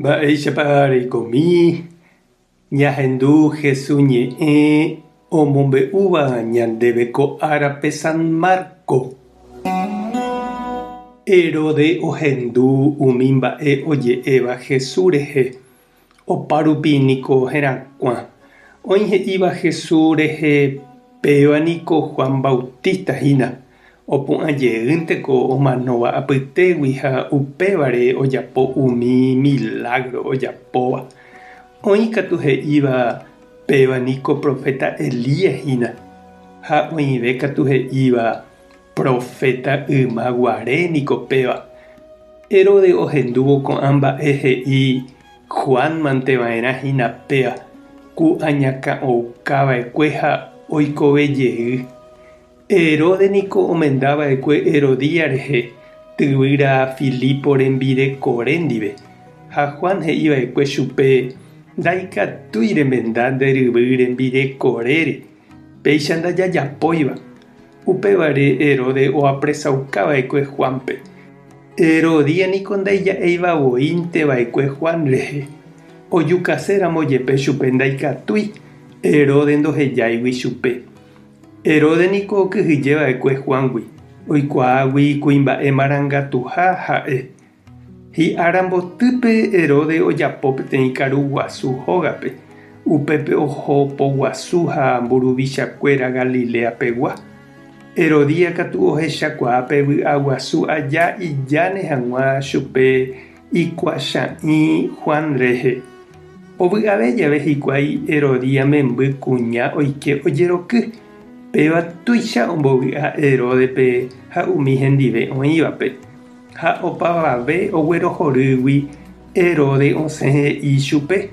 Mba'éichapa reikomi ñahendu Jesús ñe'ẽ omombe'úva ñandéve ko árape San Marco. Herode ohendu umi mba'e oje'éva Jesús rehe. Oparupi niko herakuã. Oĩhe'íva Jesús rehe péva niko Juan Bautista hína. Opu'ãjeýnteko omanóva apytégui ha upévare ojapo umi milagro ojapóva. Oĩ katu he'íva péva niko profeta Elías hína. Ha oĩve katu he'íva profeta ymaguare niko péva. Herode ohendúvo ko'ã mba'e he'i Juan manteva'erã hína péva. Ku añakã'oukava'ekue ha oikovejey. Herode niko omendava'ekue Herodías rehe tyvýra Filipo rembirekore ndive. Ha Juan he'íva'ekue chupe ndaikatúi remenda nderyvy rembirekorére péicha ndajajapóiva. Upévare Herode oapresaukava'ekue Juanpe. Herodías niko ndaija'eivavoínteva'ekue Juan rehe. Ojukaséramo jepe chupe ndaikatúi. Herode ndohejáigui chupe. Herode niko okyhyjeva'ekue Juangui. Oikuaágui kuimba'e marangatuha ha'e. Hi'ára mbotýpe Herode ojapo peteĩ karu guasu hógape. Upépe oho poguasu ha mburuvichakuéra Galilea pegua. Herodías katu ohechakuaa pe vy'aguasu aja ijáne hag̃ua chupe ikuaachãi Juan rehe. Ovy'ave jave hikuái Herodías memby kuña oike ojeroky. Péva tuicha ombovy'a Heródepe ha umi hendive oĩvape. Ha opavave oguerohorýgui Herode osẽ he'i chupe.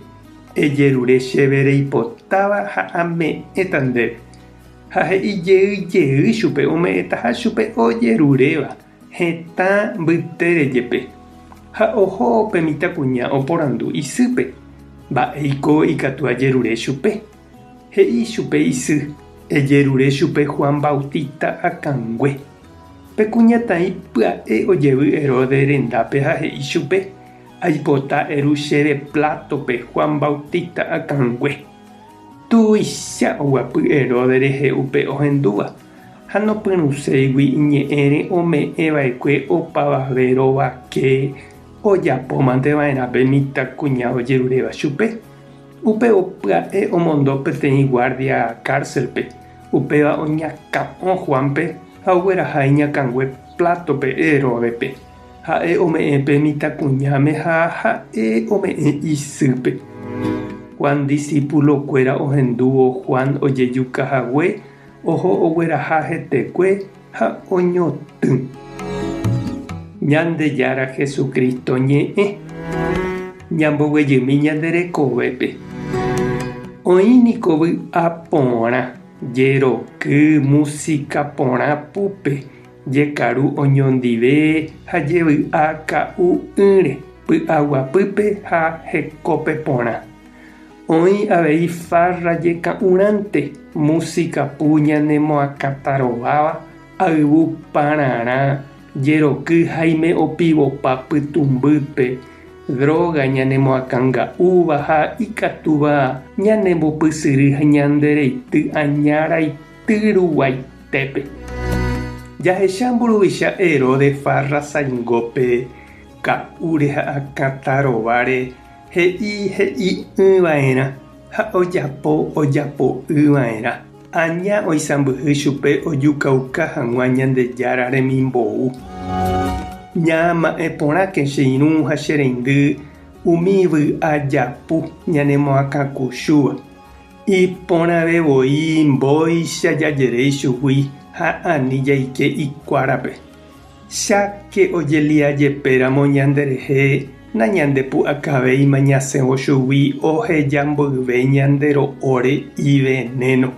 Ejerure chéve reipotáva ha ame'ẽta ndéve. Ha he'ijeyjey chupe ome'ẽtaha chupe ojeruréva hetã mbytere jepe. Ha oho pe mitãkuña oporandu isýpe. Mba'éiko ikatu ajerure chupe. He'i chupe isy. Ejerure chupe Juan Bautista akãngue. Pekuñatãi pya'e ojevy Herode rendápe ha he'i chupe. Aipota eru chéve plátope Juan Bautista akãngue. Tuicha oguapy Herode rehe upe ohendúva. Ha nopyrũséigui iñe'ẽre ome'ẽva'ekue opavave rovake ojapo manteva'erãpe mitãkuña ojeruréva chupe. Upe opya'e omondo peteĩ guardia cárcelpe. Upéva oñakã'õ Juanpe ha ogueraha iñakãngue plátope Herodepe. Ha'e ome'ẽ pe mitãkuñáme ha ha'e ome'ẽ isýpe. Juan discípulokuéra ohendúvo Juan ojejukahague oho ogueraha hetekue ha oñotỹ. Ñandejára Jesucristo ñe'ẽ. Ñamboguejymi ñanderekovépe. Oĩ niko vy'a porã, jeroky, música porã púpe, jekaru oñondive ha jevy'a ka'u ýre py'aguapýpe ha hekópe porã. Oĩ avei farra jeka'urãnte, música pu ñanemoakãtarováva, ayvu pararã, jeroky haime opivopa pytumbýpe, droga ñanemoakãnga'úva ha ikatúva ñanembopysyry ñandereity añaraitýruguaitépe. Jahecha mburuvicha Herode farra saingópe ka'úre ha akãtarováre he'i ýva'erã ha ojapo ýva'erã. Aña oisãmbyhy chupe ojukauka hag̃ua Ñandejára remimbou. Ñama'ẽ porãke che irũ ha che reindy umi vy'a japu ñanemoakãkuchúva. Iporãvevoi mbóicha jajerei chugui ha ani jaike ikuárape. Cháke ojeliajepéramo ñanderehe nañandepu'akavéima ñasẽvo chugui ohejamboyve ñandero'óre iveneno.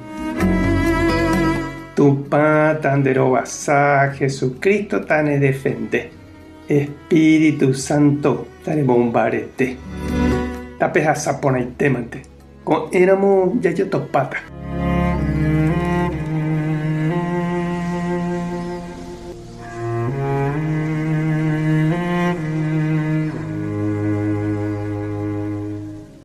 Tupã tanderovasa Jesucristo tane defende. Espíritu Santo tarebombarete. Tape hasapórãitémante. Ko'ẽramo jajotopáta.